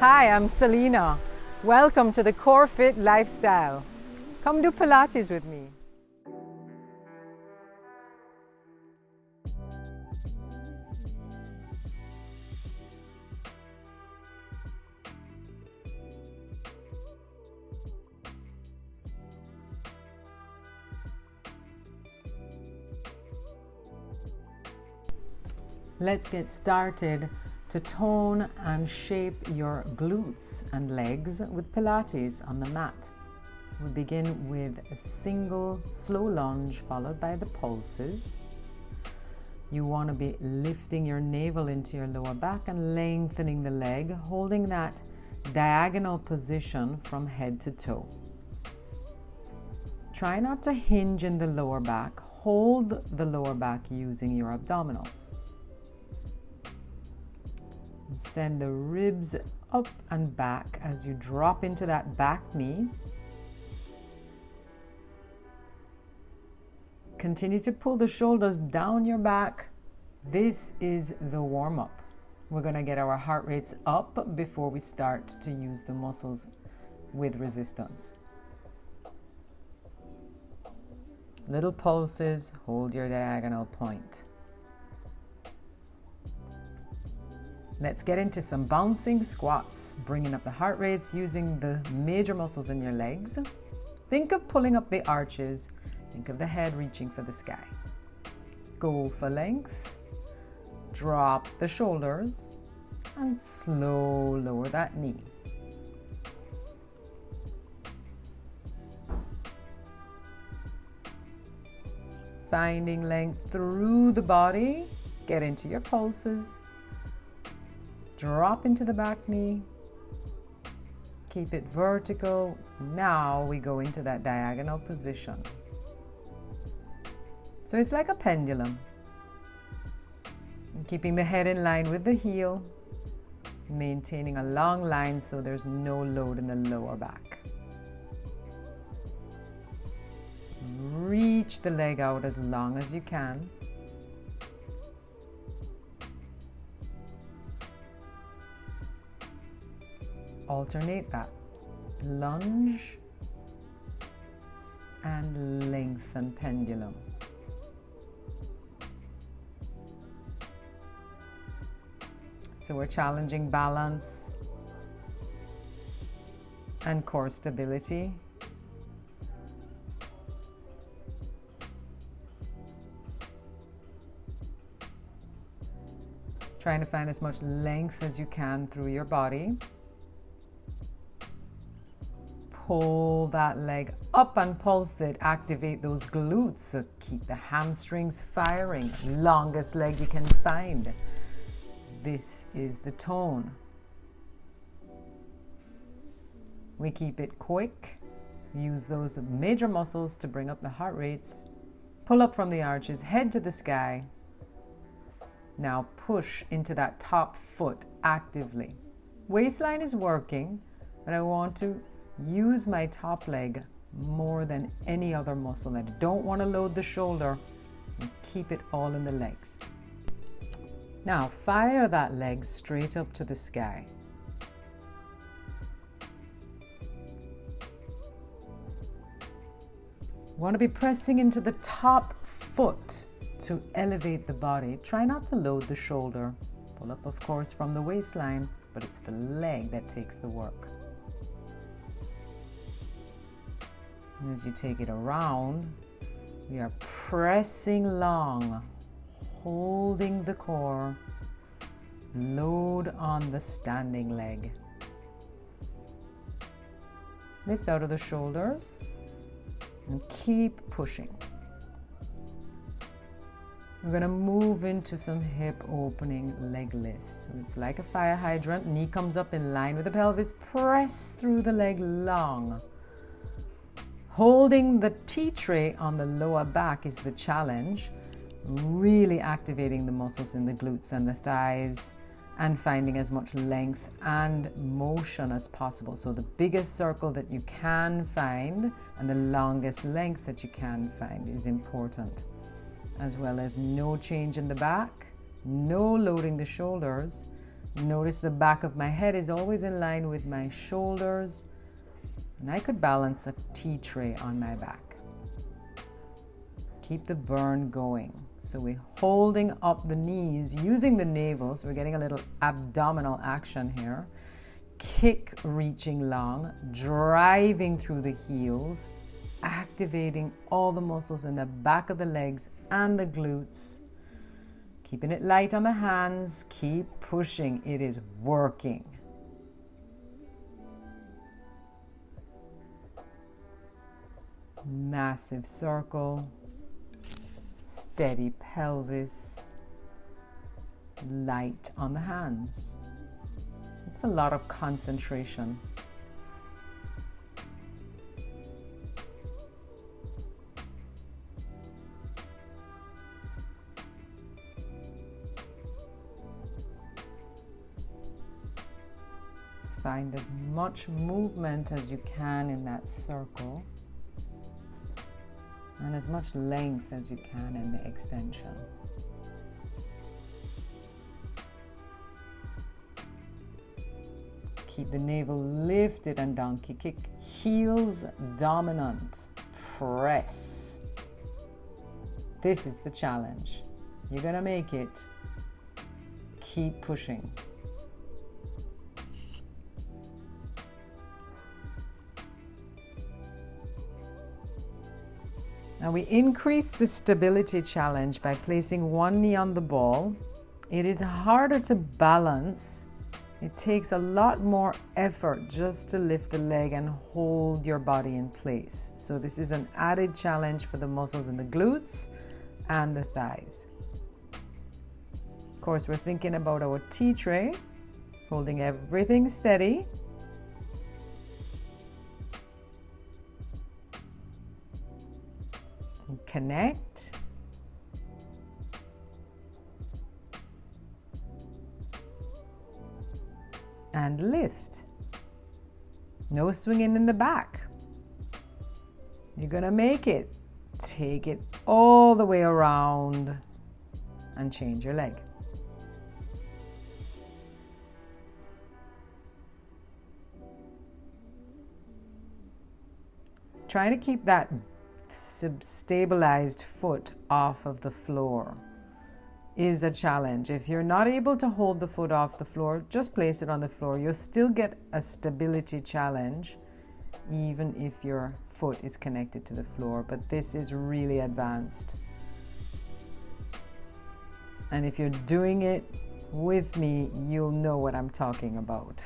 Hi, I'm Selena. Welcome to the CoreFit lifestyle. Come do Pilates with me. Let's get started to tone and shape your glutes and legs with Pilates on the mat. We begin with a single slow lunge followed by the pulses. You want to be lifting your navel into your lower back and lengthening the leg, holding that diagonal position from head to toe. Try not to hinge in the lower back. Hold the lower back using your abdominals. Send the ribs up and back as you drop into that back knee. Continue to pull the shoulders down your back. This is the warm-up. We're going to get our heart rates up before we start to use the muscles with resistance. Little pulses, hold your diagonal point. Let's get into some bouncing squats, bringing up the heart rates using the major muscles in your legs. Think of pulling up the arches. Think of the head reaching for the sky. Go for length. Drop the shoulders and slow lower that knee. Finding length through the body. Get into your pulses. Drop into the back knee. Keep it vertical. Now we go into that diagonal position. So it's like a pendulum. And keeping the head in line with the heel. Maintaining a long line so there's no load in the lower back. Reach the leg out as long as you can. Alternate that. Lunge and lengthen pendulum. So we're challenging balance and core stability. Trying to find as much length as you can through your body. Pull that leg up and pulse it. Activate those glutes. So keep the hamstrings firing. Longest leg you can find. This is the tone. We keep it quick. Use those major muscles to bring up the heart rates. Pull up from the arches, head to the sky. Now push into that top foot actively. Waistline is working, but I want to use my top leg more than any other muscle. I don't want to load the shoulder and keep it all in the legs. Now fire that leg straight up to the sky. Want to be pressing into the top foot to elevate the body. Try not to load the shoulder. Pull up, of course, from the waistline, but it's the leg that takes the work. And as you take it around, we are pressing long, holding the core, load on the standing leg. Lift out of the shoulders and keep pushing. We're going to move into some hip opening leg lifts. So it's like a fire hydrant. Knee comes up in line with the pelvis. Press through the leg long. Holding the tea tray on the lower back is the challenge. Really activating the muscles in the glutes and the thighs and finding as much length and motion as possible. So the biggest circle that you can find and the longest length that you can find is important. As well as no change in the back, no loading the shoulders, Notice the back of my head is always in line with my shoulders, and I could balance a tea tray on my back. Keep the burn going. So we're holding up the knees using the navel, so we're getting a little abdominal action here. Kick reaching long, driving through the heels, activating all the muscles in the back of the legs and the glutes. Keeping it light on the hands, keep pushing, it is working. Massive circle, steady pelvis, light on the hands. It's a lot of concentration. Find as much movement as you can in that circle, and as much length as you can in the extension. Keep the navel lifted and donkey kick. Heels dominant. Press. This is the challenge. You're gonna make it. Keep pushing. Now we increase the stability challenge by placing one knee on the ball. It is harder to balance. It takes a lot more effort just to lift the leg and hold your body in place. So this is an added challenge for the muscles in the glutes and the thighs. Of course, we're thinking about our tea tray, holding everything steady. Connect. And lift. No swinging in the back. You're gonna make it. Take it all the way around and change your leg. Trying to keep that stabilized foot off of the floor is a challenge. If you're not able to hold the foot off the floor, just place it on the floor. You'll still get a stability challenge even if your foot is connected to the floor, but this is really advanced. And if you're doing it with me, you'll know what I'm talking about.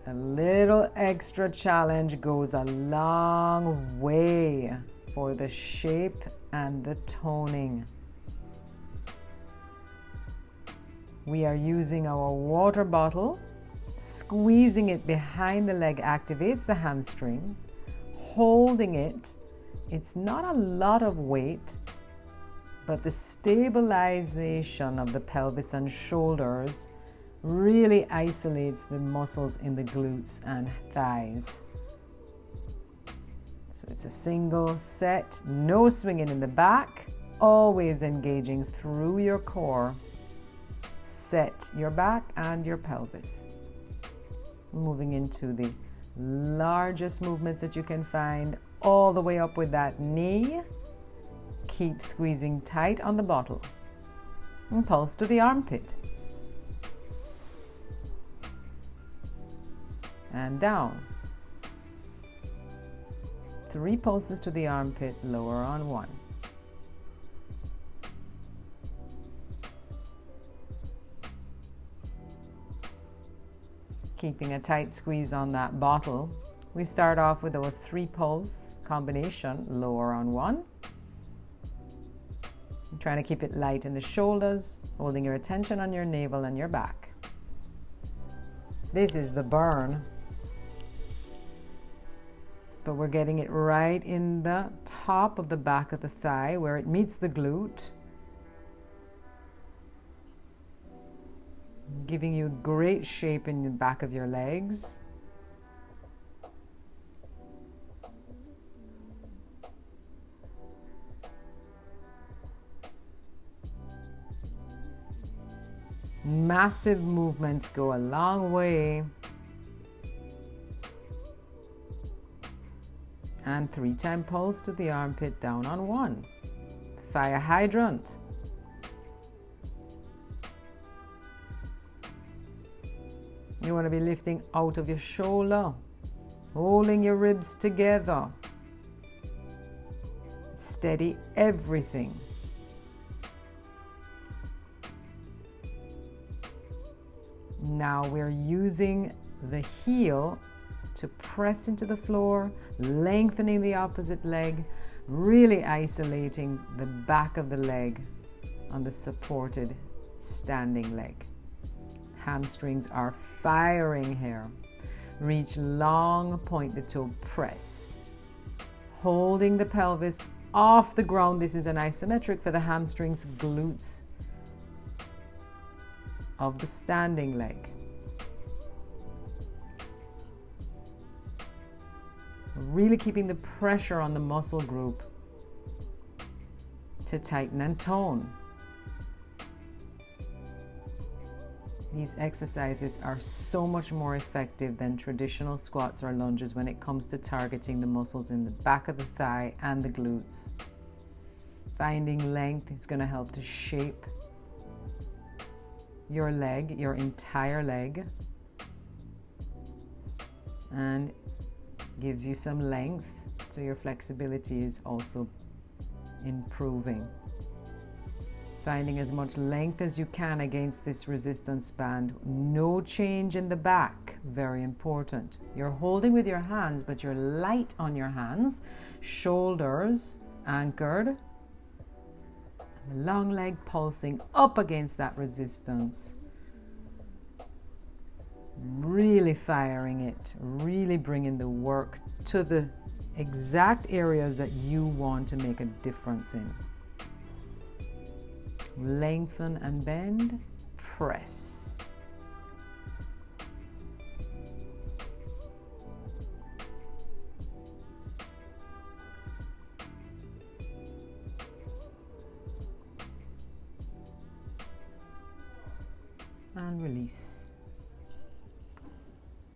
A little extra challenge goes a long way for the shape and the toning. We are using our water bottle. Squeezing it behind the leg activates the hamstrings. Holding it, it's not a lot of weight, but the stabilization of the pelvis and shoulders really isolates the muscles in the glutes and thighs. So it's a single set, no swinging in the back, always engaging through your core. Set your back and your pelvis. Moving into the largest movements that you can find, all the way up with that knee. Keep squeezing tight on the bottle. And pulse to the armpit. And down. 3 pulses to the armpit, lower on 1. Keeping a tight squeeze on that bottle, we start off with our 3 pulse combination, lower on 1. I'm trying to keep it light in the shoulders, holding your attention on your navel and your back. This is the burn, but we're getting it right in the top of the back of the thigh where it meets the glute, giving you great shape in the back of your legs. Massive movements go a long way. And 3-time pulse to the armpit, down on 1. Fire hydrant. You want to be lifting out of your shoulder, holding your ribs together. Steady everything. Now we're using the heel to press into the floor, lengthening the opposite leg, really isolating the back of the leg on the supported standing leg. Hamstrings are firing here. Reach long, point the toe, press. Holding the pelvis off the ground. This is an isometric for the hamstrings, glutes of the standing leg. Really keeping the pressure on the muscle group to tighten and tone. These exercises are so much more effective than traditional squats or lunges when it comes to targeting the muscles in the back of the thigh and the glutes. Finding length is going to help to shape your leg, your entire leg, and gives you some length, so your flexibility is also improving. Finding as much length as you can against this resistance band. No change in the back, very important. You're holding with your hands, but you're light on your hands, shoulders anchored, the long leg pulsing up against that resistance. Really firing it, really bringing the work to the exact areas that you want to make a difference in. Lengthen and bend, press. And release.